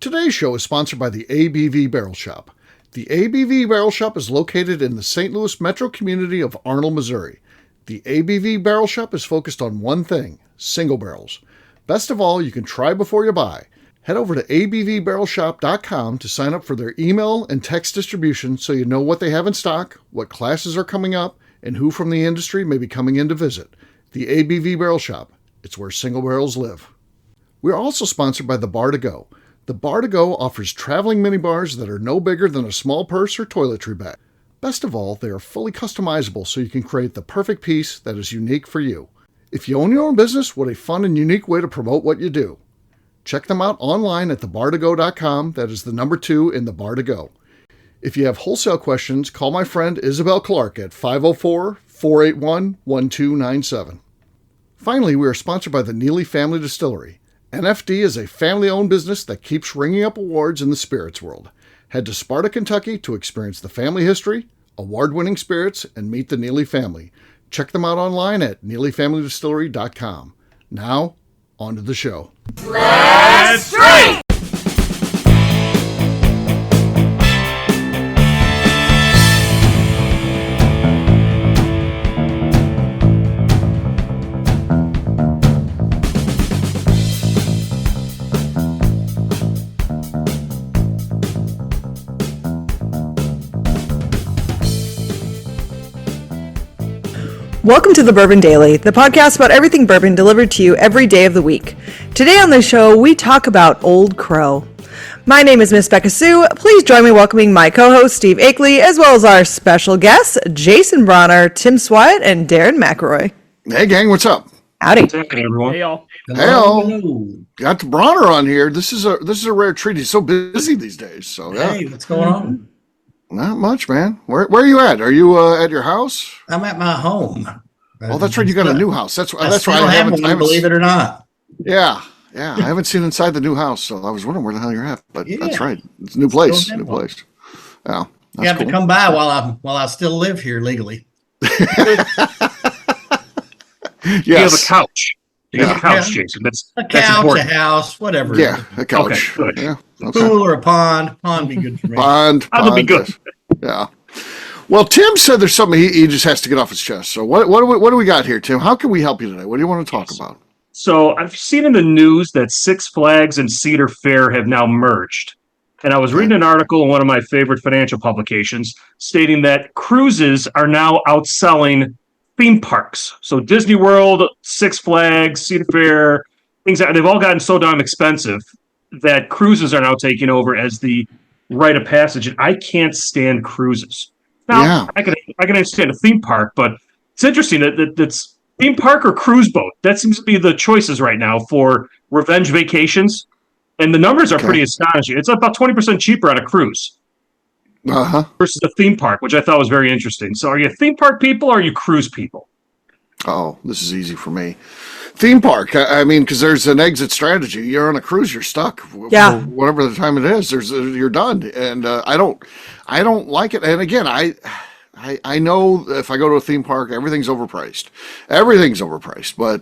Today's show is sponsored by the ABV Barrel Shop. The ABV Barrel Shop is located in the St. Louis metro community of Arnold, Missouri. The ABV Barrel Shop is focused on one thing, single barrels. Best of all, you can try before you buy. Head over to abvbarrelshop.com to sign up for their email and text distribution so you know what they have in stock, what classes are coming up, and who from the industry may be coming in to visit. The ABV Barrel Shop. It's where single barrels live. We're also sponsored by the Bar to Go. The Bar to Go offers traveling minibars that are no bigger than a small purse or toiletry bag. Best of all, they are fully customizable so you can create the perfect piece that is unique for you. If you own your own business, what a fun and unique way to promote what you do. Check them out online at thebar2go.com. That is the number 2 in the Bar to Go. If you have wholesale questions, call my friend Isabel Clark at 504-481-1297. Finally, we are sponsored by the Neely Family Distillery. NFD is a family-owned business that keeps ringing up awards in the spirits world. Head to Sparta, Kentucky to experience the family history, award-winning spirits, and meet the Neely family. Check them out online at neelyfamilydistillery.com. Now, on to the show. Let's drink! Welcome to the Bourbon Daily, the podcast about everything bourbon delivered to you every day of the week. Today on the show, we talk about Old Crow. My name is Miss Beka Sue. Please join me welcoming my co-host Steve Akeley, as well as our special guests, Jason Bronner, Tim Swyatt, and Darren McElroy. Hey gang, what's up? Howdy. What's happening, everyone? Hey, y'all. Hey all. Got the Bronner on here. This is a rare treat. He's so busy these days. So yeah. Hey, what's going on? Not much, man. Where are you at? Are you at your house? I'm at my home. Oh, that's right. You got a new house. That's why I haven't. Believe it or not. Yeah. I haven't seen inside the new house, so I was wondering where the hell you're at. But that's right. It's a new place. New place. Yeah. You have to come by while I still live here legally. Yes. You have a couch. You have a couch, Jason. That's important. A house, whatever. Yeah, a couch. Okay, good. Yeah. A pool or a pond. Pond be good for me. Pond would be good. Yeah. Well, Tim said there's something he just has to get off his chest. So what do we got here, Tim? How can we help you today? What do you want to talk about? So I've seen in the news that Six Flags and Cedar Fair have now merged. And I was reading an article in one of my favorite financial publications stating that cruises are now outselling theme parks. So Disney World, Six Flags, Cedar Fair, they've all gotten so damn expensive that cruises are now taking over as the rite of passage. And I can't stand cruises. Now, I can understand a theme park, but it's interesting that it's theme park or cruise boat. That seems to be the choices right now for revenge vacations. And the numbers are pretty astonishing. It's about 20% cheaper on a cruise versus a theme park, which I thought was very interesting. So are you theme park people or are you cruise people? Oh, this is easy for me. Theme park. I mean, because there's an exit strategy. You're on a cruise, you're stuck. Yeah. For whatever the time it is, you're done. And I don't like it. And again, I know if I go to a theme park, everything's overpriced. But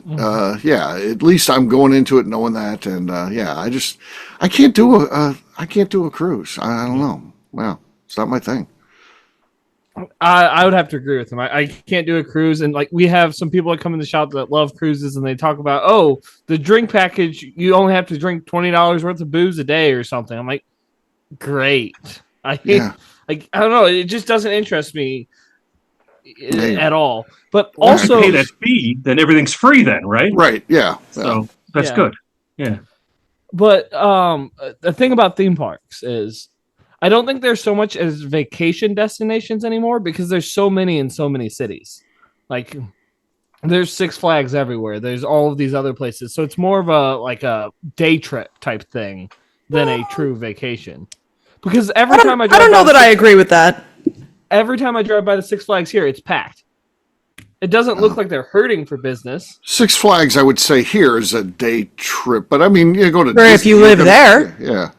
at least I'm going into it knowing that. And I can't do a cruise. I don't know. Well, it's not my thing. I would have to agree with him. I can't do a cruise, and like we have some people that come in the shop that love cruises, and they talk about the drink package. You only have to drink $20 worth of booze a day or something. I'm like, great. I don't know. It just doesn't interest me at all. But also, if you pay that fee, then everything's free. Then, right? Right. Yeah. So that's good. Yeah. But the thing about theme parks is, I don't think there's so much as vacation destinations anymore because there's so many in so many cities. Like there's Six Flags everywhere. There's all of these other places. So it's more of a day trip type thing than a true vacation. Because every time I don't know that I agree with that. Every time I drive by the Six Flags here, it's packed. It doesn't look like they're hurting for business. Six Flags, I would say here is a day trip, but I mean, you go to Disney, if you live there. Yeah.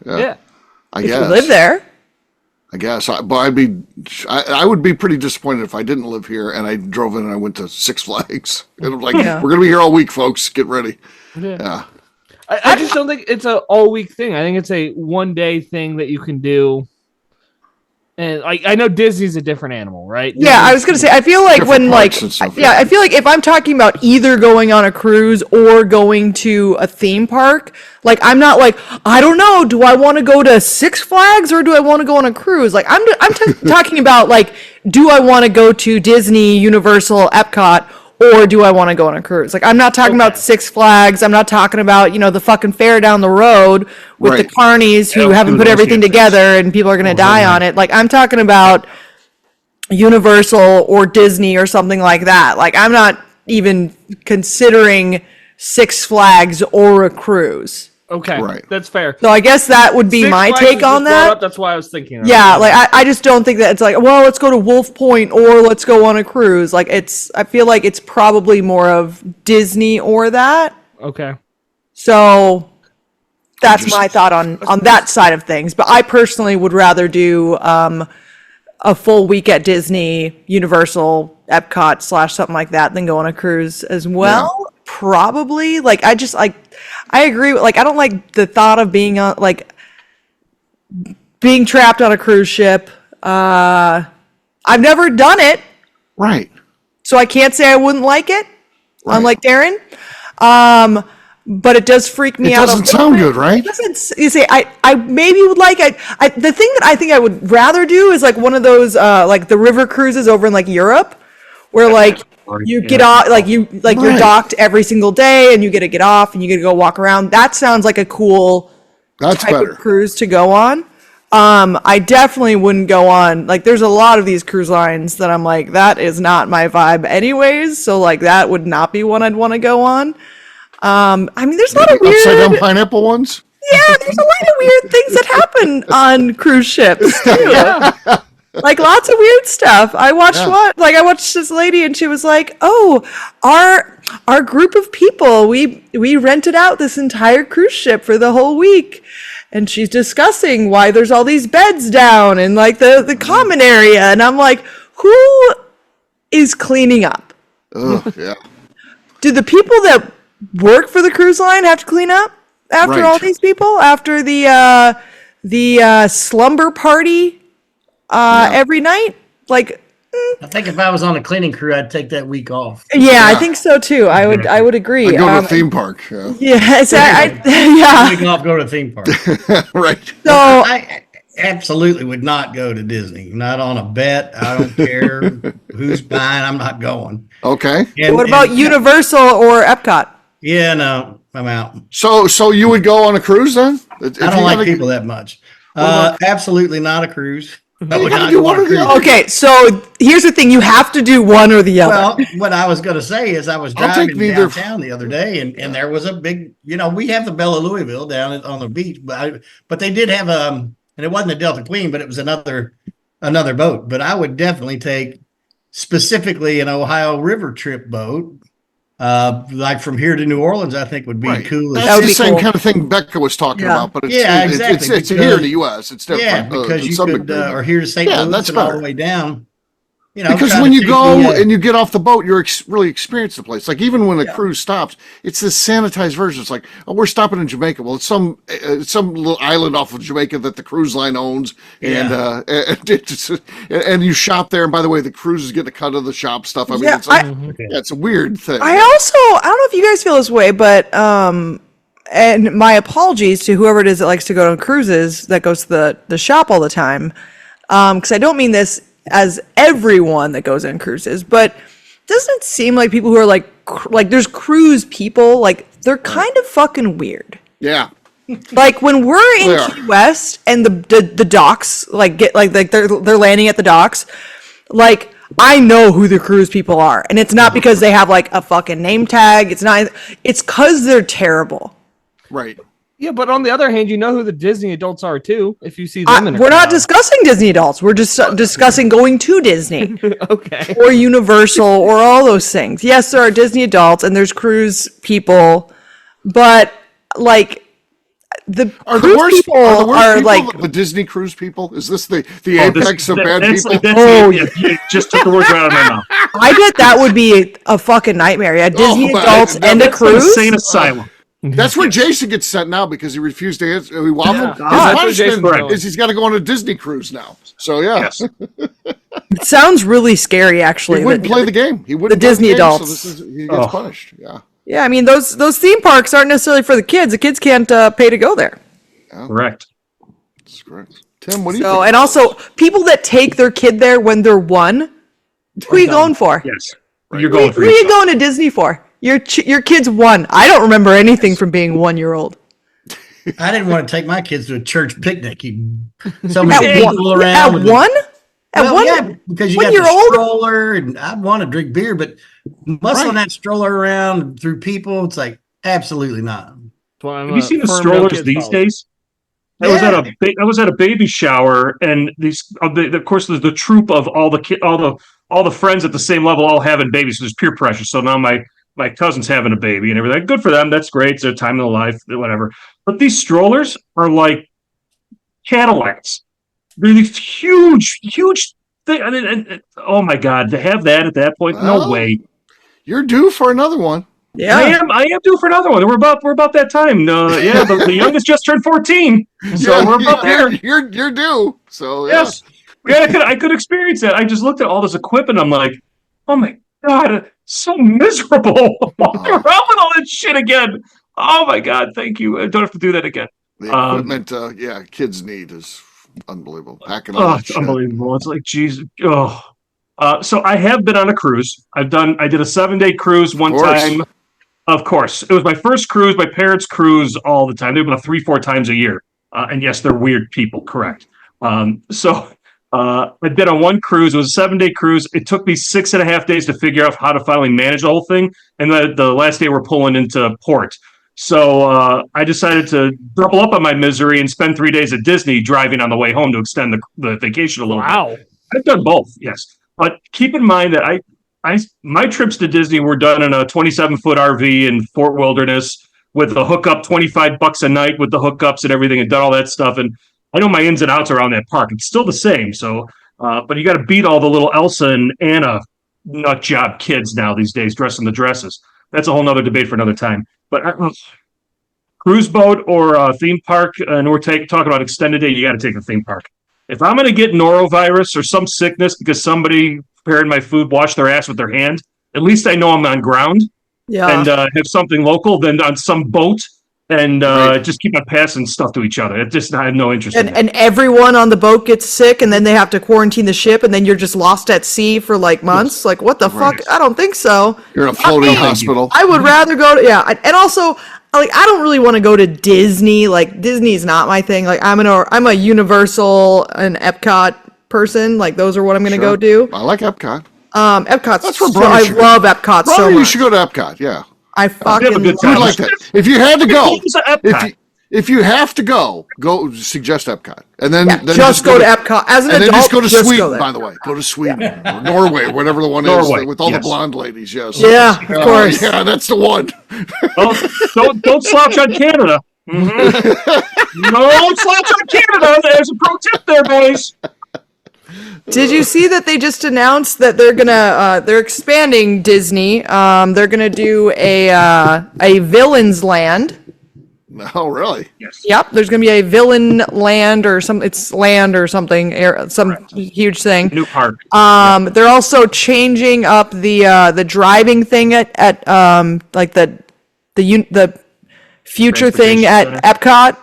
If you live there. I guess, but I would be pretty disappointed if I didn't live here and I drove in and I went to Six Flags. And I'm like, we're going to be here all week, folks. Get ready. Yeah. I just don't think it's an all week thing. I think it's a 1 day thing that you can do. And like I know Disney's a different animal, right? Yeah, I was gonna say I feel like when like stuff, I feel like if I'm talking about either going on a cruise or going to a theme park, like I'm not like I don't know, do I want to go to Six Flags or do I want to go on a cruise? Like I'm talking about like do I want to go to Disney, Universal, Epcot, or do I want to go on a cruise? Like I'm not talking about Six Flags. I'm not talking about the fucking fair down the road with the carnies who haven't put everything together and people are gonna die on it. Like I'm talking about Universal or Disney or something like that. Like I'm not even considering Six Flags or a cruise. Okay, Right. that's fair. So I guess that would be Six my Flags take was on just brought that. up, that's why I was thinking. of Yeah, it. like I just don't think that it's like, well, let's go to Wolf Point or let's go on a cruise. Like I feel like it's probably more of Disney or that. Okay. So that's my thought on that side of things. But I personally would rather do a full week at Disney, Universal, Epcot / something like that than go on a cruise as well. Yeah. Probably. Like I just like I agree. Like I don't like the thought of being on like being trapped on a cruise ship. I've never done it, Right. so I can't say I wouldn't like it. Right. Unlike Darren. But it does freak me It out. doesn't sound good, right? It doesn't. You say I maybe would like it. The thing that I think I would rather do is like one of those like the river cruises over in like Europe, where like you get off like you're Right. docked every single day and you get to get off and you get to go walk around. That sounds like a cool That's type better. of cruise to go on. I definitely wouldn't go on. Like, there's a lot of these cruise lines that I'm like, that is not my vibe, anyways. So, like, that would not be one I'd want to go on. I mean, there's a lot of Upside down weird, pineapple ones? yeah, there's a lot of weird things that happen on cruise ships too. Like lots of weird stuff. I watched I watched this lady and she was like, "Oh, our group of people, we rented out this entire cruise ship for the whole week." And she's discussing why there's all these beds down in like the common area. And I'm like, who is cleaning up? Ugh, yeah. Do the people that work for the cruise line have to clean up after Right. all these people? After the slumber party every night? Like, I think if I was on a cleaning crew, I'd take that week off. yeah, I think so too. I would agree. I go to a theme park. Yeah. Yeah, so yeah. Week off, go to a theme park. Right. So I absolutely would not go to Disney. Not on a bet. I don't care who's buying. I'm not going. Okay. And, what about Universal or Epcot? Yeah, no, I'm out. So you would go on a cruise then? I don't like people that much. Absolutely not a cruise. I would gotta not do go one on a or the cruise. other. Okay, so here's the thing: you have to do one or the other. Well, what I was going to say is I was I'll take driving neither. downtown the other day, and there was a big, we have the Bella Louisville down on the beach, but they did have and it wasn't a Delta Queen, but it was another boat. But I would definitely take specifically an Ohio River trip boat, like from here to New Orleans. I think would be Right. cool. That's That would the be same cool. kind of thing Beka was talking Yeah. about, but it's, Yeah, exactly, it's here because- in the U.S. It's different. Yeah, because to you some could, degree. or here to St. Yeah, Louis that's and all better. the way down. Because try when to you take go the, and you get off the boat, you're really experience the place. Like even when a cruise stops, it's this sanitized version. It's like, oh, we're stopping in Jamaica. Well, it's some little island off of Jamaica that the cruise line owns, and and you shop there. And by the way, the cruise is getting a cut of the shop stuff. I mean, Yeah, it's like, it's a weird thing. I don't know if you guys feel this way, but and my apologies to whoever it is that likes to go on cruises that goes to the shop all the time, because I don't mean this as everyone that goes on cruises, but doesn't it seem like people who are like there's cruise people, like they're kind of fucking weird. Yeah. Like when we're They in are. Key West and the docks they're landing at the docks, like I know who the cruise people are, and it's not because they have like a fucking name tag. It's because they're terrible. Right. Yeah, but on the other hand, you know who the Disney adults are too. If you see them, in a We're not crowd. discussing Disney adults. We're just discussing going to Disney Okay. or Universal or all those things. Yes, there are Disney adults and there's cruise people, but like the Are the cruise worst people are the worst are people like the Disney cruise people? Is this the apex of bad people? You just took the words right out of my mouth. I bet that would be a fucking nightmare. Yeah, Disney my adults God. and a That's cruise. Insane asylum. That's where Jason gets sent now because he refused to answer. He waffled. Yeah. His Jason punishment going. is he's got to go on a Disney cruise now. So yeah, Yes. It sounds really scary, actually. he wouldn't play the game. He wouldn't the play Disney game, adults. So he gets punished. Yeah, Yeah, I mean those theme parks aren't necessarily for the kids. The kids can't pay to go there. Correct. that's correct. Tim, what do you So, think? and also people that take their kid there when they're 1, who are you going for? Yes. You're going for Who are you yourself. going to Disney for? Your kid's 1. I don't remember anything from being 1-year-old. I didn't want to take my kids to a church picnic. So many At people around. At 1? At Well, 1? yeah, because you got 1-year-old? the stroller, and I want to drink beer, but muscling that stroller around through people, it's like absolutely not. Have you seen the strollers these days? I was at a baby shower, and these, of course, there's the troop of all the friends at the same level all having babies. So there's peer pressure. So now my cousin's having a baby and everything. Good for them. That's great. It's their time in their life, whatever. But these strollers are like Cadillacs. They're these huge thing. I mean, oh my God, to have that at that point, no way. You're due for another one. Yeah. I am due for another one. We're about that time. Yeah, the youngest just turned 14, so we're about there. You're due. So Yes, yeah, I could experience that. I just looked at all this equipment. I'm like, oh my God, so miserable. Walking around with all that shit again. Oh my God, thank you. I don't have to do that again. The equipment, kids need is unbelievable. Packing all that It's shit. unbelievable. It's like, geez, so I have been on a cruise. I did a 7-day cruise one time. Of course. It was my first cruise. My parents cruise all the time. They're about 3-4 times a year. And yes, they're weird people. Correct. So I'd been on one cruise. It was a 7-day cruise. It took me 6.5 days to figure out how to finally manage the whole thing. And the last day we're pulling into port. So I decided to double up on my misery and spend 3 days at Disney driving on the way home to extend the vacation a little bit. I've done both, yes. But keep in mind that my trips to Disney were done in a 27-foot RV in Fort Wilderness with a hookup, $25 a night with the hookups and everything, and done all that stuff. And I know my ins and outs around that park. It's still the same. So, but you got to beat all the little Elsa and Anna nut job kids now these days dressing the dresses. That's a whole nother debate for another time. But cruise boat or theme park, and we're talking about extended day, you got to take a theme park. If I'm going to get norovirus or some sickness because somebody preparing my food washed their ass with their hand, at least I know I'm on ground and have something local than on some boat and just keep on passing stuff to each other. I have no interest in that. And everyone on the boat gets sick, and then they have to quarantine the ship, and then you're just lost at sea for like months. Like, what the fuck? I don't think so. You're in a floating hospital. I would rather go to and also like I don't really want to go to Disney. Like Disney's not my thing. Like I'm a Universal and Epcot person. Like those are what I'm going to go do. I like Epcot. Epcot's That's where I love Epcot so much. You should go to Epcot. Yeah, I fucking have a good love time. I'd like that. If you had to go, Epcot. if you have to go suggest Epcot, and then just go to Epcot as an and adult. then just go to just Sweden. there. By the way, go to Sweden or Norway, whatever the one Norway, is with all the yes. blonde ladies. Yes. Yeah, of course. Yeah, that's the one. Don't slouch on Canada. Mm-hmm. Don't slouch on Canada. There's a pro tip there, boys. Did you see that they just announced that they're expanding Disney? They're gonna do a Villains Land. Oh, really? Yes. Yep, there's gonna be a Villain Land or it's land or something, some huge thing. New park. They're also changing up the driving thing at like the future thing at Epcot.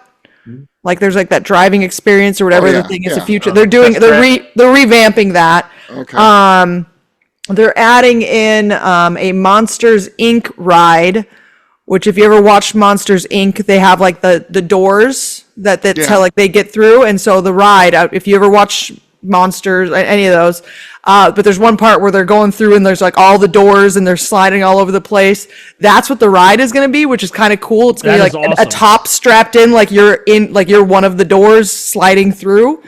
Like there's like that driving experience or whatever the thing is. The future. They're revamping that. Okay. They're adding in a Monsters Inc. ride, which if you ever watched Monsters Inc., they have like the doors that's how like they get through, and so the ride. If you ever watch Monsters, any of those, but there's one part where they're going through and there's like all the doors and they're sliding all over the place. That's what the ride is going to be, which is kind of cool. It's going to be like a top strapped in, like you're one of the doors sliding through.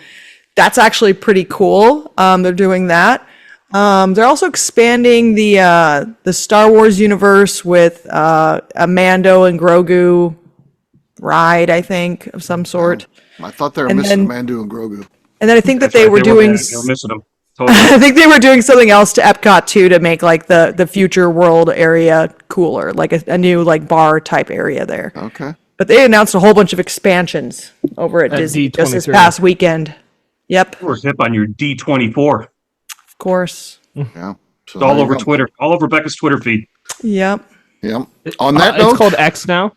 That's actually pretty cool. They're doing that. They're also expanding the Star Wars universe with a Mando and Grogu ride, I think, of some sort. I thought they were missing Mandu and Grogu. And then I think that they were doing. They were missing them. Totally. I think they were doing something else to Epcot too to make like the future world area cooler, like a new like bar type area there. Okay. But they announced a whole bunch of expansions over at Disney just this D23. past weekend. Yep, We're hip on your D24. of course. Yeah. So It's all there you over go. Twitter, all over Becca's Twitter feed. Yep. Yeah. On that note, It's called X now.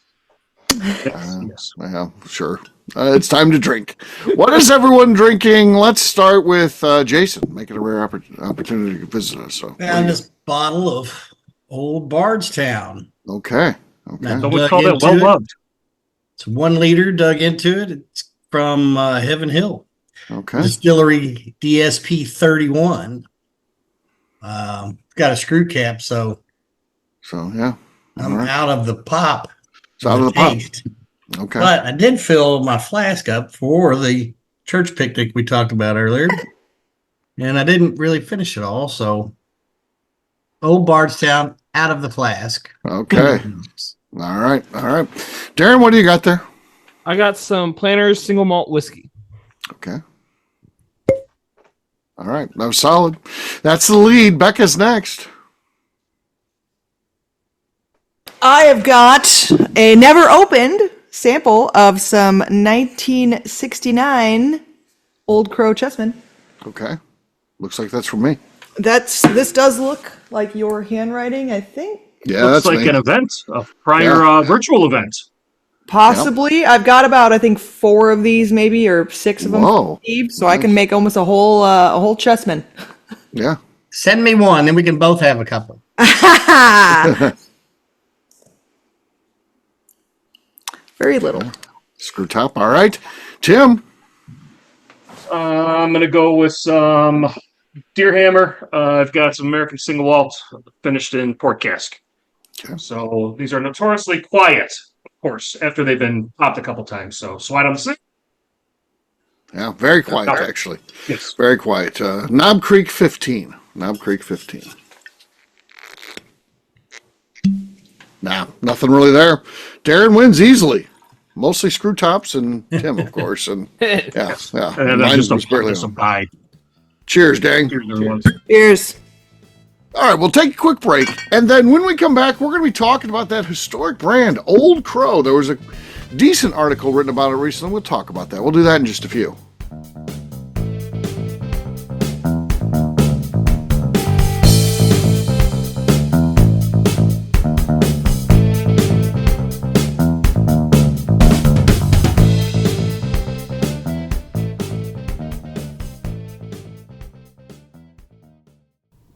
Yes. yeah, sure. It's time to drink. What is everyone drinking? Let's start with Jason, making a rare opportunity to visit us. So, Found this bottle of Old Bardstown. okay. Now, So we dug call that into well it. loved. It's 1 liter, dug into it. It's from Heaven Hill Okay. Distillery, DSP 31. Got a screw cap, so So, yeah. I'm All right. out of the pop. It's out of the pop. taste. Okay. But I did fill my flask up for the church picnic we talked about earlier. And I didn't really finish it all. So, Old Bardstown out of the flask. Okay. All right. All right. Darren, what do you got there? I got some Planters single malt whiskey. Okay. All right. That was solid. That's the lead. Becca's next. I have got a never opened sample of some 1969 Old Crow Chessman. Okay. Looks like that's from me. This does look like your handwriting, I think. Yeah, Looks that's like me. an event, a prior Yeah. virtual event. Possibly. I've got about, I think, 4 of these maybe, or 6 of them, Whoa. Steve, so I can make almost a whole Chessman. Yeah. Send me one, then we can both have a couple. Very little. Screw top. All right. Tim. I'm going to go with some Deer Hammer. I've got some American single malt finished in port cask. Okay. So these are notoriously quiet, of course, after they've been popped a couple times. So slide on the sink. Yeah, very quiet, actually. Yes. Very quiet. Knob Creek 15. Knob Creek 15. Nah, nothing really there. Darren wins easily. Mostly screw tops and Tim, of course. And yeah. And then Mine just was barely some on. pie. Cheers, Dang. Here's everyone. Cheers. All right, we'll take a quick break. And then when we come back, we're going to be talking about that historic brand, Old Crow. There was a decent article written about it recently. We'll talk about that. We'll do that in just a few.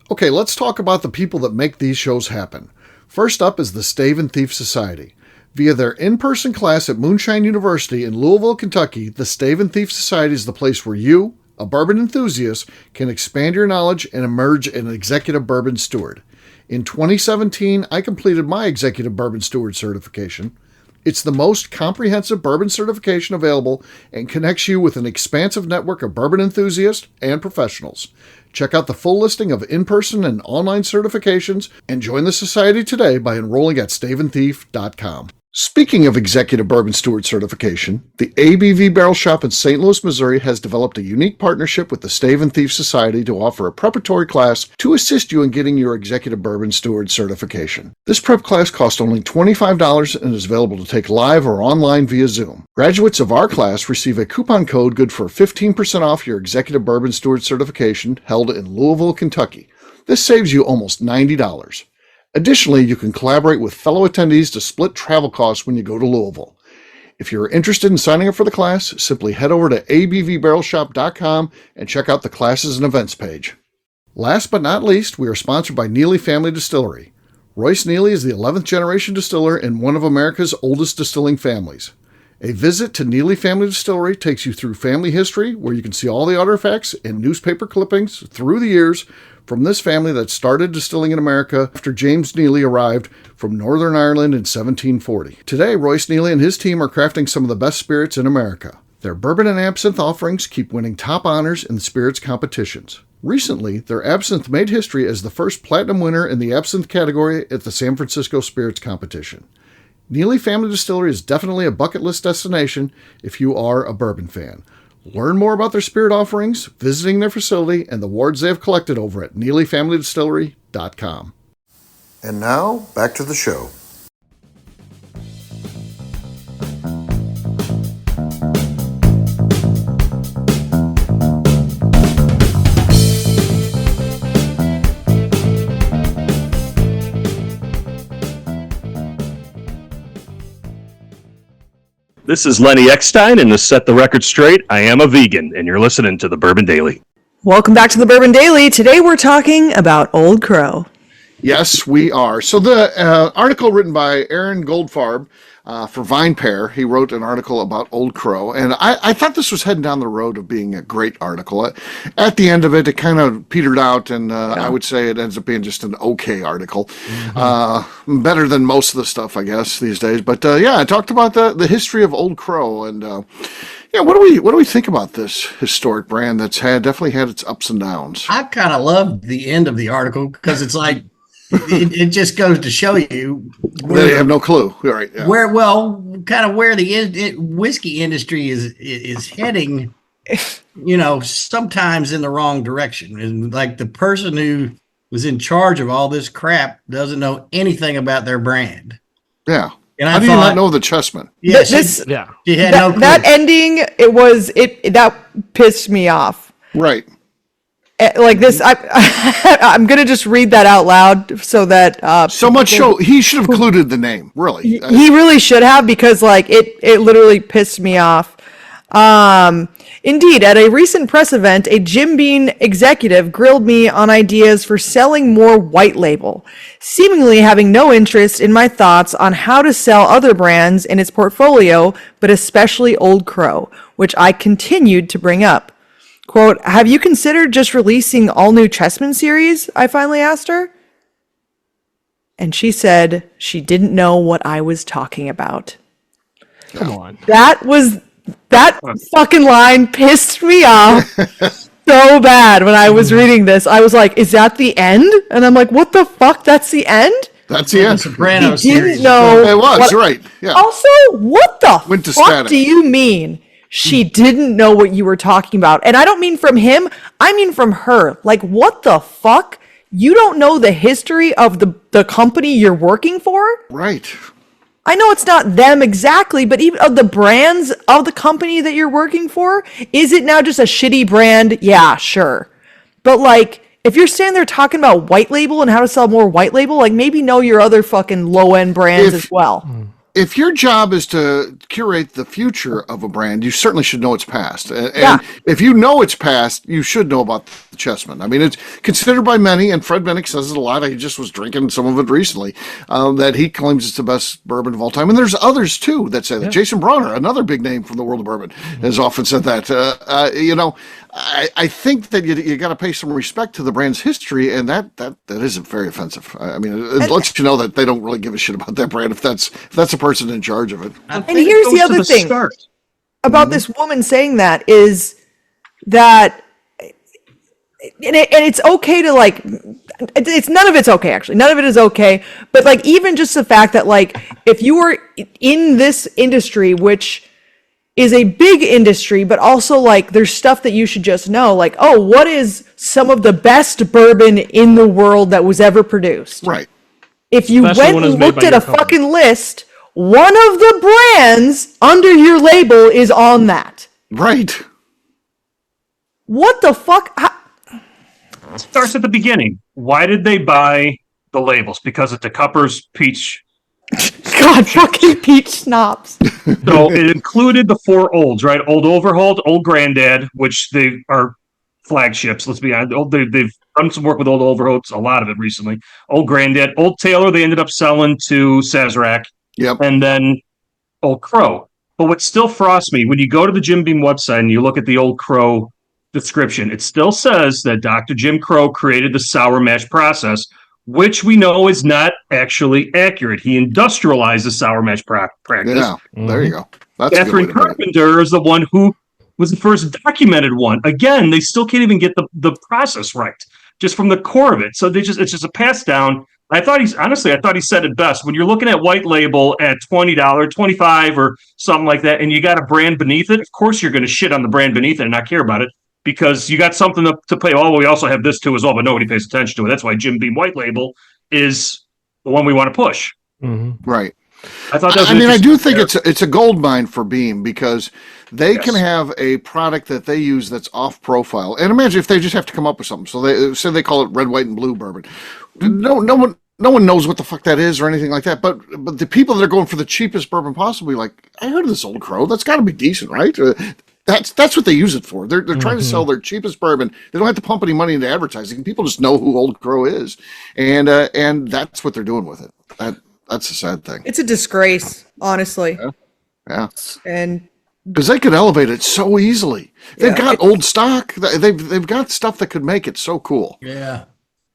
Okay, let's talk about the people that make these shows happen. First up is the Stave and Thief Society. Via their in-person class at Moonshine University in Louisville, Kentucky, the Stave and Thief Society is the place where you, a bourbon enthusiast, can expand your knowledge and emerge an executive bourbon steward. In 2017, I completed my executive bourbon steward certification. It's the most comprehensive bourbon certification available and connects you with an expansive network of bourbon enthusiasts and professionals. Check out the full listing of in-person and online certifications and join the society today by enrolling at staveandthief.com. Speaking of executive bourbon steward certification, the ABV Barrel Shop in St. Louis, Missouri has developed a unique partnership with the Stave and Thief Society to offer a preparatory class to assist you in getting your executive bourbon steward certification. This prep class costs only $25 and is available to take live or online via Zoom. Graduates of our class receive a coupon code good for 15% off your executive bourbon steward certification held in Louisville, Kentucky. This saves you almost $90. Additionally, you can collaborate with fellow attendees to split travel costs when you go to Louisville. If you're interested in signing up for the class, simply head over to abvbarrelshop.com and check out the classes and events page. Last but not least, we are sponsored by Neely Family Distillery. Royce Neely is the 11th generation distiller in one of America's oldest distilling families. A visit to Neely Family Distillery takes you through family history, where you can see all the artifacts and newspaper clippings through the years from this family that started distilling in America after James Neely arrived from Northern Ireland in 1740. Today, Royce Neely and his team are crafting some of the best spirits in America. Their bourbon and absinthe offerings keep winning top honors in the spirits competitions. Recently, their absinthe made history as the first platinum winner in the absinthe category at the San Francisco Spirits Competition. Neely Family Distillery is definitely a bucket list destination if you are a bourbon fan. Learn more about their spirit offerings, visiting their facility, and the wards they have collected over at NeelyFamilyDistillery.com. And now, back to the show. This is Lenny Eckstein, and to set the record straight, I am a vegan, and you're listening to the Bourbon Daily. Welcome back to the Bourbon Daily. Today we're talking about Old Crow. Yes, we are. So the article written by Aaron Goldfarb for VinePair, he wrote an article about Old Crow, and I thought this was heading down the road of being a great article. At the end of it, it kind of petered out, and I would say it ends up being just an okay article. Better than most of the stuff, I guess, these days. But I talked about the history of Old Crow, and what do we think about this historic brand that's definitely had its ups and downs? I kind of loved the end of the article because it's like it just goes to show you They have no clue, right? Yeah. where the whiskey industry is heading. Sometimes in the wrong direction, and like the person who was in charge of all this crap doesn't know anything about their brand. Yeah. And How do you not know the Chessman? Yeah, She had no clue. that ending, that pissed me off. Right. Like this, I'm gonna just read that out loud so that So much so he should have included the name. Really, he really should have, because like it literally pissed me off. Indeed, at a recent press event, a Jim Beam executive grilled me on ideas for selling more white label, seemingly having no interest in my thoughts on how to sell other brands in its portfolio, but especially Old Crow, which I continued to bring up. Quote, "Have you considered just releasing all new Chessman series?" I finally asked her. And she said she didn't know what I was talking about. Come on. That fucking line pissed me off so bad when I was reading this. I was like, is that the end? And I'm like, what the fuck? That's the end? That's the end. Sopranos He didn't series. know. It was what- right. Yeah. Also, what the Went to fuck static. do you mean she didn't know what you were talking about? And I don't mean from him. I mean from her. Like, what the fuck? You don't know the history of the company you're working for? Right. I know it's not them exactly, but even of the brands of the company that you're working for, is it now just a shitty brand? Yeah, sure. But like, if you're standing there talking about white label and how to sell more white label, like maybe know your other fucking low end brands as well. If your job is to curate the future of a brand, you certainly should know its past. And Yeah. if you know its past, you should know about the Chessman. I mean, it's considered by many, and Fred Minnick says it a lot. He just was drinking some of it recently, that he claims it's the best bourbon of all time. And there's others, too, that say that. Jason Bronner, another big name from the world of bourbon, has often said that. I think that you got to pay some respect to the brand's history, and that isn't very offensive. I mean, it lets you know that they don't really give a shit about that brand if that's a person in charge of it. And here's the other thing about this woman saying that is that, and it's okay to like, it's none of it's okay, actually. None of it is okay. But like, even just the fact that like, if you were in this industry, which is a big industry, but also like there's stuff that you should just know, like, oh, what is some of the best bourbon in the world that was ever produced? Right. If you Especially went when it's and made looked by at your a company. fucking list, one of the brands under your label is on that. Right. What the fuck? It starts at the beginning. Why did they buy the labels? Because it's the Cuppers Peach. God, fucking peach snobs. So it included the four olds, right? Old Overhold, Old Granddad, which they are flagships. Let's be honest. They've done some work with Old Overholds, a lot of it recently. Old Granddad, Old Taylor, they ended up selling to Sazerac, Yep. and then Old Crow. But what still frosts me, when you go to the Jim Beam website and you look at the Old Crow description, it still says that Dr. Jim Crow created the sour mash process, which we know is not actually accurate. He industrialized the sour mash practice. Yeah. There you go. That's a good way Catherine to put it. Carpenter is the one who was the first documented one. Again, they still can't even get the process right, just from the core of it. So it's just a pass down. I thought he said it best. When you're looking at white label at $20, $25 or something like that, and you got a brand beneath it, of course you're going to shit on the brand beneath it and not care about it because you got something to pay. Oh, well, we also have this too as well, but nobody pays attention to it. That's why Jim Beam white label is the one we want to push. Mm-hmm. Right. I thought that was I do think it's a gold mine for Beam because they can have a product that they use that's off profile. And imagine if they just have to come up with something. So they call it red, white, and blue bourbon. No one knows what the fuck that is or anything like that. But the people that are going for the cheapest bourbon possibly, like, I heard of this Old Crow. That's got to be decent, right? That's what they use it for. They're trying to sell their cheapest bourbon. They don't have to pump any money into advertising. People just know who Old Crow is, and that's what they're doing with it. That's a sad thing. It's a disgrace, honestly. Yeah. And because they could elevate it so easily. They've got old stock. They've got stuff that could make it so cool. Yeah.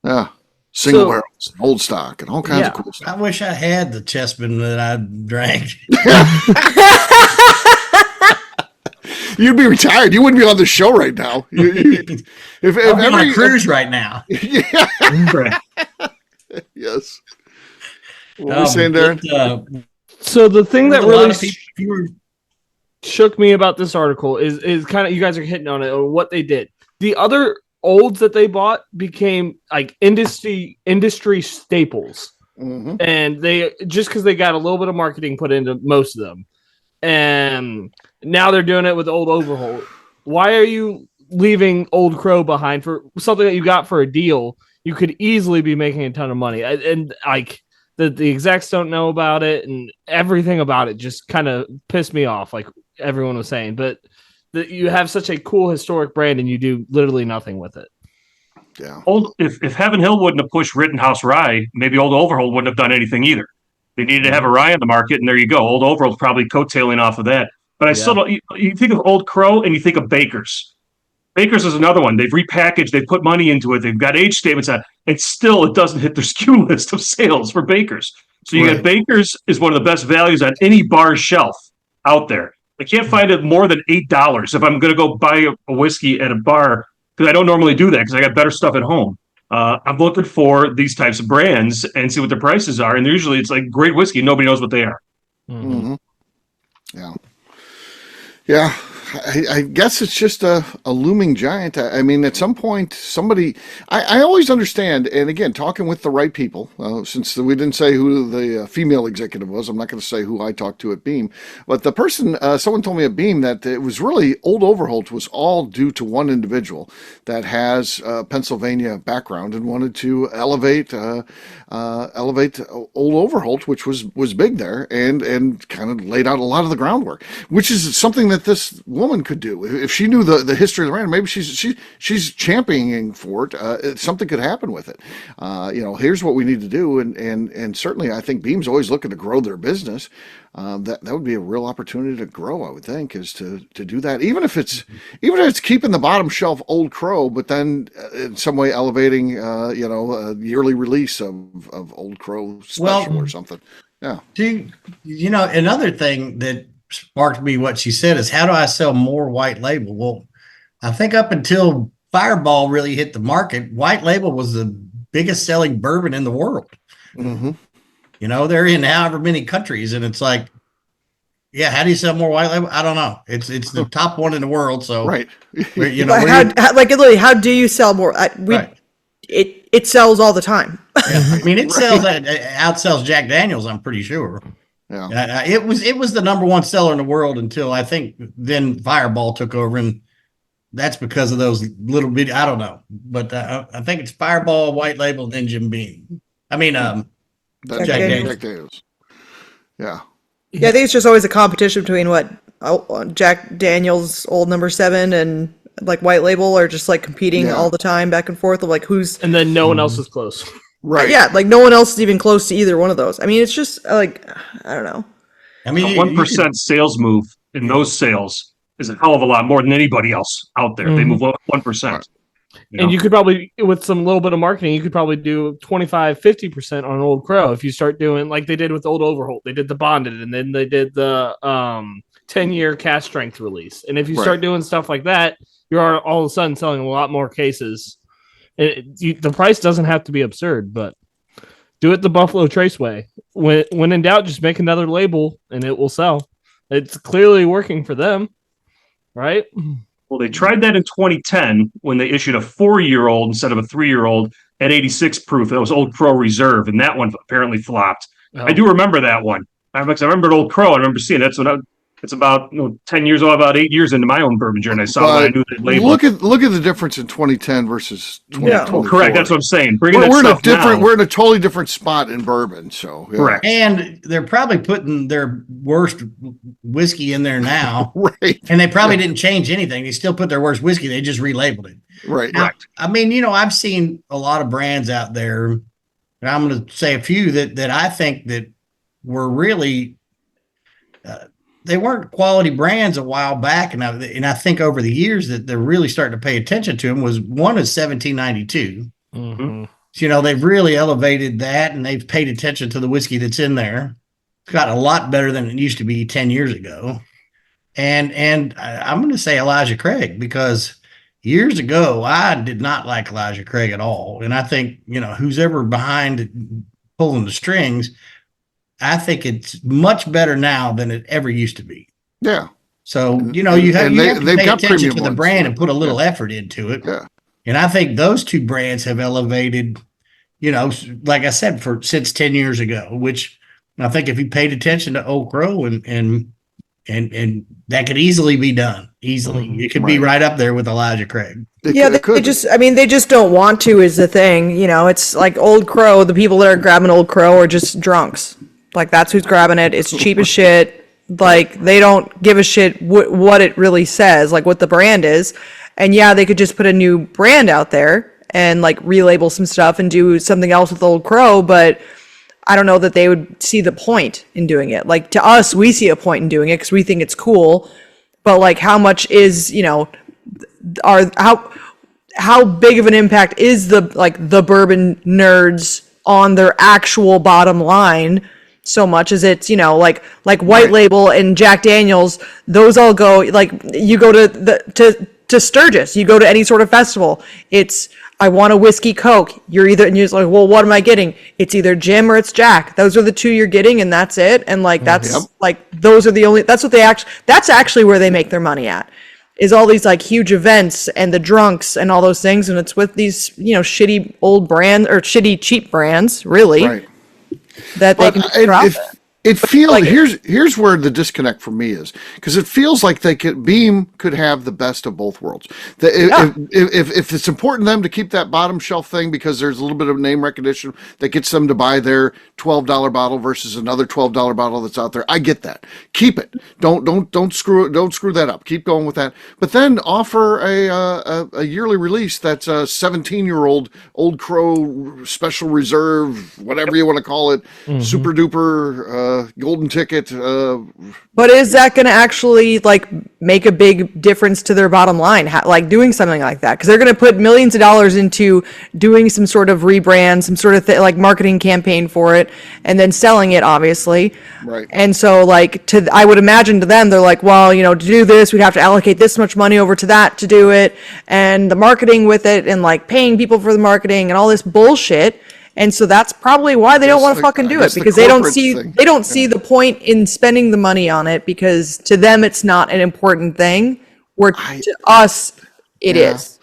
Yeah. Single barrels, old stock, and all kinds of cool stuff. I wish I had the Chessman that I drank. You'd be retired. You wouldn't be on the show right now. If I'm on a cruise right now. Yeah. Yes. What were you saying, Darren? So the thing that really shook me about this article is kind of, you guys are hitting on it, or what they did. The other olds that they bought became like industry staples. Mm-hmm. And they, just because they got a little bit of marketing put into most of them, and now they're doing it with Old Overholt. Why are you leaving Old Crow behind for something that you got for a deal? You could easily be making a ton of money, and like the execs don't know about it, and everything about it just kind of pissed me off, like everyone was saying. But you have such a cool historic brand, and you do literally nothing with it. Yeah. If Heaven Hill wouldn't have pushed Rittenhouse Rye, maybe Old Overholt wouldn't have done anything either. They needed to have a rye on the market, and there you go. Old Overholt's probably coattailing off of that. But I still don't. You think of Old Crow, and you think of Baker's. Baker's is another one. They've repackaged. They've put money into it. They've got age statements on it. And still, it doesn't hit their SKU list of sales for Baker's. So you got Baker's is one of the best values on any bar shelf out there. I can't find it more than $8 if I'm going to go buy a whiskey at a bar, because I don't normally do that because I got better stuff at home. I'm looking for these types of brands and see what the prices are. And usually it's like great whiskey. Nobody knows what they are. Mm-hmm. Yeah. Yeah. I guess it's just a looming giant. I mean, at some point, somebody... I always understand, and again, talking with the right people, since we didn't say who the female executive was, I'm not going to say who I talked to at Beam, but the person, someone told me at Beam that it was really, Old Overholt was all due to one individual that has a Pennsylvania background and wanted to elevate Old Overholt, which was big there, and kind of laid out a lot of the groundwork, which is something that this woman could do. If she knew the history of the brand, maybe she's championing for it. Something could happen with it. Here's what we need to do, and certainly I think Beam's always looking to grow their business. That would be a real opportunity to grow, I would think, is to do that. Even if it's keeping the bottom shelf Old Crow, but then in some way elevating a yearly release of Old Crow special or something. Yeah. Another thing that sparked me what she said is, how do I sell more white label? Well, I think up until Fireball really hit the market, white label was the biggest selling bourbon in the world. Mm-hmm. They're in however many countries, and it's like, how do you sell more white label? I don't know. It's the top one in the world. So right. How do you sell more? It sells all the time. I mean, it sells outsells Jack Daniels, I'm pretty sure. Yeah. It was the number one seller in the world until I think then Fireball took over, and that's because of those little bit. I don't know, but I think it's Fireball, white label, and then Jim Beam. I mean, Jack Daniels. Yeah. Yeah, I think it's just always a competition between Jack Daniels Old Number 7 and like white label are just like competing all the time back and forth of like who's, and then no one else is close. Right. Yeah, like no one else is even close to either one of those. I mean, it's just like, I don't know. I mean, 1% sales move in those sales is a hell of a lot more than anybody else out there. Mm-hmm. They move 1%. And you could probably, with some little bit of marketing, you could probably do 25-50% on Old Crow if you start doing like they did with Old Overholt. They did the bonded, and then they did the 10-year cask strength release. And if you start doing stuff like that, you're all of a sudden selling a lot more cases. The price doesn't have to be absurd, but Do it the Buffalo Trace way. When in doubt, just make another label and it will sell. It's clearly working for them, right? Well, they tried that in 2010 when they issued a 4-year-old instead of a 3-year-old at 86 proof. That was Old Crow Reserve, and that one apparently flopped. Oh. I do remember that one. I remember Old Crow. I remember seeing that's when it's about 10 years old, about 8 years into my own bourbon journey. I saw it. I knew that label. Look at the difference in 2010 versus 2024. Correct. That's what I'm saying. We're in a totally different spot in bourbon. So correct. And they're probably putting their worst whiskey in there now, right? And they probably didn't change anything. They still put their worst whiskey. They just relabeled it. Right. Now, I mean, I've seen a lot of brands out there, and I'm going to say a few that I think that were really. They weren't quality brands a while back, and I think over the years that they're really starting to pay attention to them. One is 1792. Mm-hmm. So, they've really elevated that, and they've paid attention to the whiskey that's in there. It's got a lot better than it used to be 10 years ago. And I'm going to say Elijah Craig, because years ago I did not like Elijah Craig at all, and I think who's ever behind pulling the strings. I think it's much better now than it ever used to be. Yeah. So, you have to pay attention to the brand and put a little effort into it. Yeah. And I think those two brands have elevated, like I said, since 10 years ago, which I think if you paid attention to Old Crow and that could easily be done. Easily. Mm-hmm. It could be right up there with Elijah Craig. They just don't want to is the thing. It's like Old Crow, the people that are grabbing Old Crow are just drunks. Like, that's who's grabbing it. It's cheap as shit. Like, they don't give a shit what it really says, like what the brand is. And yeah, they could just put a new brand out there and like relabel some stuff and do something else with Old Crow, but I don't know that they would see the point in doing it. Like, to us, we see a point in doing it because we think it's cool. But like, how much is, how big of an impact is the bourbon nerds on their actual bottom line? So much as it's, like White Label and Jack Daniels, those all go, like, you go to Sturgis, you go to any sort of festival, it's, I want a whiskey Coke. You're like, well, what am I getting? It's either Jim or it's Jack. Those are the two you're getting, and that's it. And like, that's those are the only, that's actually where they make their money at, is all these like huge events and the drunks and all those things. And it's with these, shitty old brands or shitty cheap brands, really. Right. That they can profit. It feels like here's where the disconnect for me is, because it feels like Beam could have the best of both worlds. If it's important to them to keep that bottom shelf thing because there's a little bit of name recognition that gets them to buy their $12 bottle versus another $12 bottle that's out there, I get that. Keep it. Don't screw that up. Keep going with that. But then offer a yearly release that's a 17-year-old Old Crow Special Reserve, whatever you want to call it, super duper. Golden ticket. But is that going to actually like make a big difference to their bottom line? Like doing something like that? Because they're going to put millions of dollars into doing some sort of rebrand, some sort of like marketing campaign for it, and then selling it, obviously. Right. And so like I would imagine to them, they're like, well, to do this, we'd have to allocate this much money over to that to do it, and the marketing with it, and like paying people for the marketing and all this bullshit. And so that's probably why they don't want to fucking do it, because they don't see the point in spending the money on it, because to them it's not an important thing, where to us it is.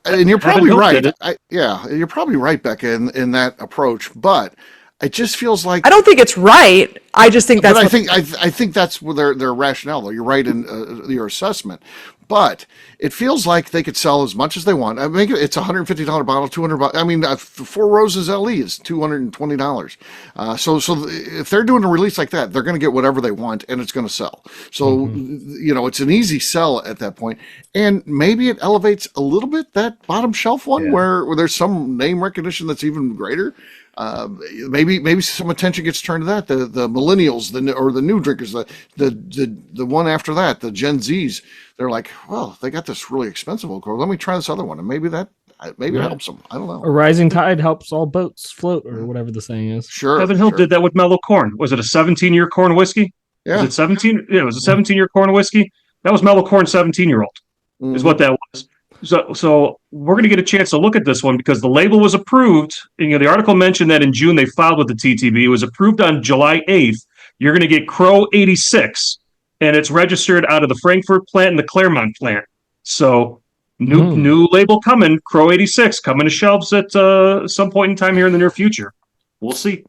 And you're probably right. You're probably right, Beka, in that approach. But it just feels like, I don't think it's right. I just think that's. But I think that's their rationale, though. You're right in your assessment. But it feels like they could sell as much as they want. I mean, it's $150 bottle, $200. I mean, Four Roses LE is $220. So if they're doing a release like that, they're going to get whatever they want, and it's going to sell. So it's an easy sell at that point, and maybe it elevates a little bit that bottom shelf one where there's some name recognition that's even greater. Maybe some attention gets turned to that. The millennials, or the new drinkers, the one after that, the Gen Zs. They're like, well, they got this really expensive Old Crow. Let me try this other one, and maybe it helps them. I don't know. A rising tide helps all boats float, or whatever the saying is. Sure. Kevin Hill did that with Mellow Corn. Was it a 17-year corn whiskey? Yeah. Was it 17? Yeah, it was a 17-year corn whiskey. That was Mellow Corn 17-year-old. Is what that was. So we're going to get a chance to look at this one because the label was approved. And, the article mentioned that in June they filed with the TTB. It was approved on July 8th. You're going to get Crow 86, and it's registered out of the Frankfurt plant and the Claremont plant. So new label coming, Crow 86, coming to shelves at some point in time here in the near future. We'll see.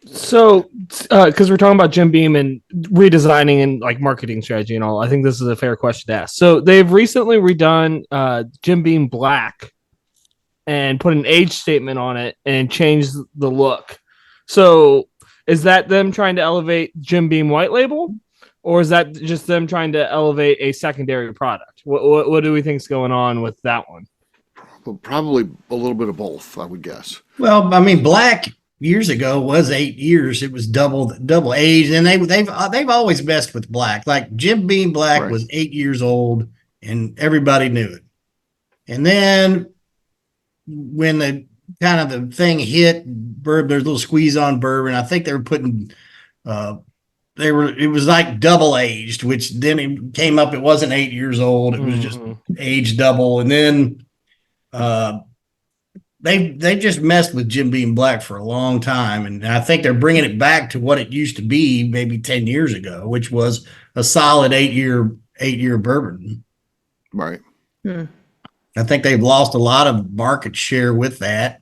So, because we're talking about Jim Beam and redesigning and like marketing strategy and all, I think this is a fair question to ask. So they've recently redone Jim Beam Black and put an age statement on it and changed the look. So is that them trying to elevate Jim Beam White Label, or is that just them trying to elevate a secondary product? What do we think is going on with that one? Well, probably a little bit of both, I would guess. Well, I mean, Black years ago was 8 years. It was double age, and they've always messed with Black. Like Jim Beam Black was 8 years old, and everybody knew it. And then when the kind of the thing hit, there's a little squeeze on bourbon. I think they were putting it was like double aged, which then it came up. It wasn't 8 years old. It was just aged double, and then They just messed with Jim Beam Black for a long time, and I think they're bringing it back to what it used to be maybe 10 years ago, which was a solid 8-year bourbon. Right. I think they've lost a lot of market share with that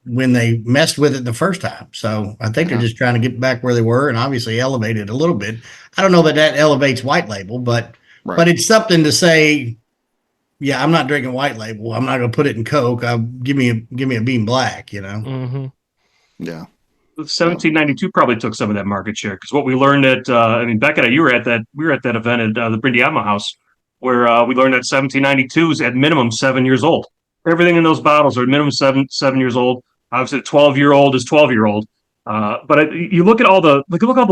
when they messed with it the first time. So I think they're just trying to get back where they were and obviously elevate it a little bit. I don't know that elevates White Label, but it's something to say. Yeah, I'm not drinking White Label. I'm not going to put it in Coke. Give me a Beam Black, Yeah. 1792 probably took some of that market share because what we learned at, Beka and I, we were at that event at the Brindiama House where we learned that 1792 is at minimum 7 years old. Everything in those bottles are at minimum 7 years old. Obviously, 12-year-old is 12-year-old. But you look at all the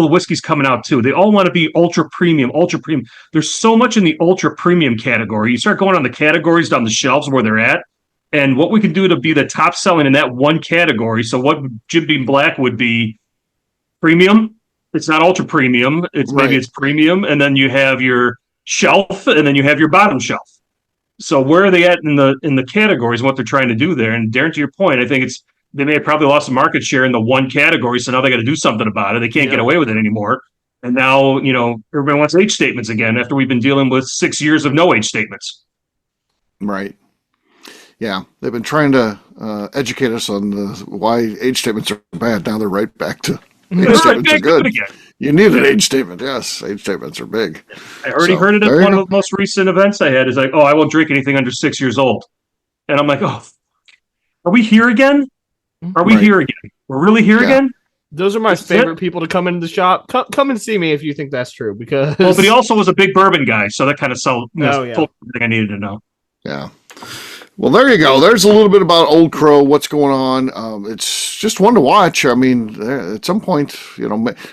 whiskeys coming out too. They all want to be ultra premium. There's so much in the ultra premium category. You start going on the categories down the shelves where they're at, and what we can do to be the top selling in that one category. So what Jim Beam Black would be premium. It's not ultra premium. Maybe it's premium, and then you have your shelf, and then you have your bottom shelf. So where are they at in the categories? What they're trying to do there? And Darren, to your point, I think they may have probably lost some market share in the one category, so now they got to do something about it. They can't get away with it anymore. And now, everybody wants age statements again after we've been dealing with 6 years of no age statements. Right. Yeah. They've been trying to educate us on why age statements are bad. Now they're right back to age statements are good. You need an age statement. Yes. Age statements are big. I already heard it at one of the most recent events I had is like, I won't drink anything under 6 years old. And I'm like, are we here again? Are we here again? We're really here again? Those are my favorite people to come into the shop. Come and see me if you think that's true. Because but he also was a big bourbon guy, so that kind of told everything I needed to know. Yeah. Well, there you go. There's a little bit about Old Crow, what's going on. It's just one to watch. I mean, at some point,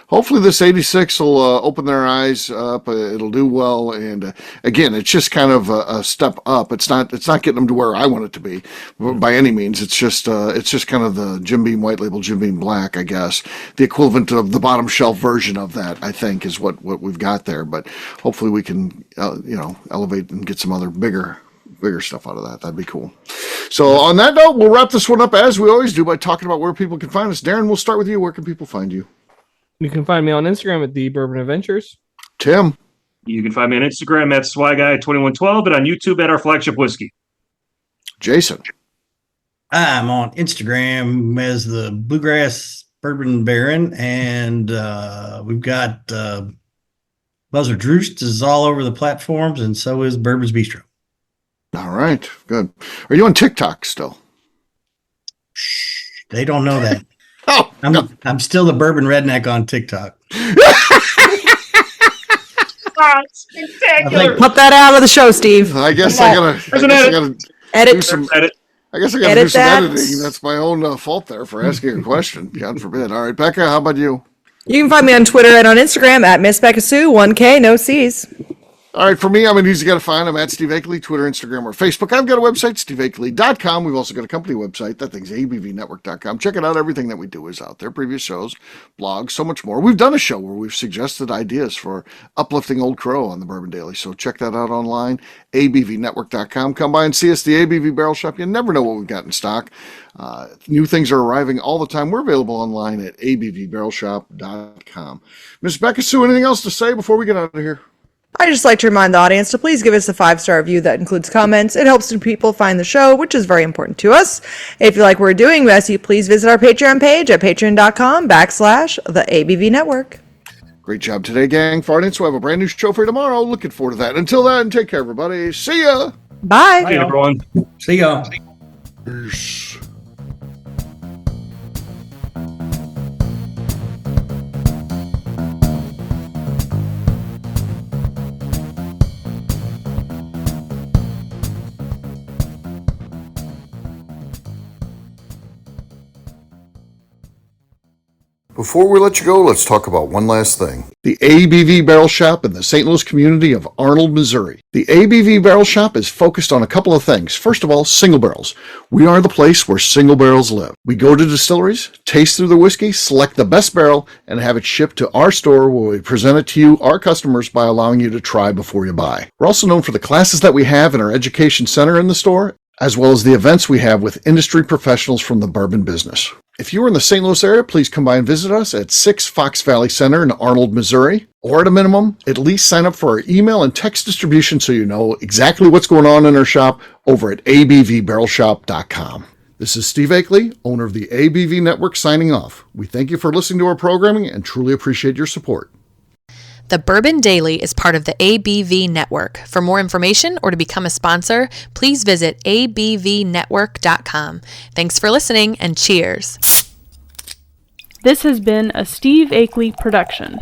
hopefully this 86 will open their eyes up. It'll do well. And again, it's just kind of a step up. It's not getting them to where I want it to be by any means. It's just kind of the Jim Beam White Label, Jim Beam Black, I guess. The equivalent of the bottom shelf version of that, I think, is what we've got there. But hopefully we can, elevate and get some other bigger stuff out of that. That'd be cool. So on that note, we'll wrap this one up as we always do by talking about where people can find us. Darren, we'll start with you. Where can people find you? You can find me on Instagram at The Bourbon Adventures. Tim? You can find me on Instagram at SwyGuy2112 and on YouTube at Our Flagship Whiskey. Jason? I'm on Instagram as the Bluegrass Bourbon Baron, and we've got Buzzard Droost is all over the platforms, and so is Bourbon's Bistro. All right, good. Are you on TikTok still? Shh, they don't know that. Oh, I'm still the bourbon redneck on TikTok. Put that out of the show, Steve. I guess I gotta edit. do some editing. That's my own fault there for asking a question. God forbid. All right, Beka, how about you? You can find me on Twitter and on Instagram at Miss Beka Sue, 1K, no C's. All right, for me, I'm an easy guy to find. I'm at Steve Akeley, Twitter, Instagram, or Facebook. I've got a website, steveakeley.com. We've also got a company website. That thing's abvnetwork.com. Check it out. Everything that we do is out there. Previous shows, blogs, so much more. We've done a show where we've suggested ideas for uplifting Old Crow on the Bourbon Daily. So check that out online, abvnetwork.com. Come by and see us, the ABV Barrel Shop. You never know what we've got in stock. New things are arriving all the time. We're available online at abvbarrelshop.com. Ms. Beka Sue, anything else to say before we get out of here? I just like to remind the audience to please give us a 5-star review that includes comments. It helps people find the show, which is very important to us. If you like what we're doing, we ask you please visit our Patreon page at patreon.com/the ABV Network. Great job today, gang. For our audience, we'll have a brand new show for you tomorrow. Looking forward to that. Until then, take care, everybody. See ya. Bye. Hey, everyone. See y'all. Peace. Before we let you go, let's talk about one last thing. The ABV Barrel Shop in the St. Louis community of Arnold, Missouri. The ABV Barrel Shop is focused on a couple of things. First of all, single barrels. We are the place where single barrels live. We go to distilleries, taste through the whiskey, select the best barrel, and have it shipped to our store where we present it to you, our customers, by allowing you to try before you buy. We're also known for the classes that we have in our education center in the store, as well as the events we have with industry professionals from the bourbon business. If you are in the St. Louis area, please come by and visit us at 6 Fox Valley Center in Arnold, Missouri. Or at a minimum, at least sign up for our email and text distribution so you know exactly what's going on in our shop over at abvbarrelshop.com. This is Steve Akeley, owner of the ABV Network, signing off. We thank you for listening to our programming and truly appreciate your support. The Bourbon Daily is part of the ABV Network. For more information or to become a sponsor, please visit abvnetwork.com. Thanks for listening and cheers. This has been a Steve Akeley production.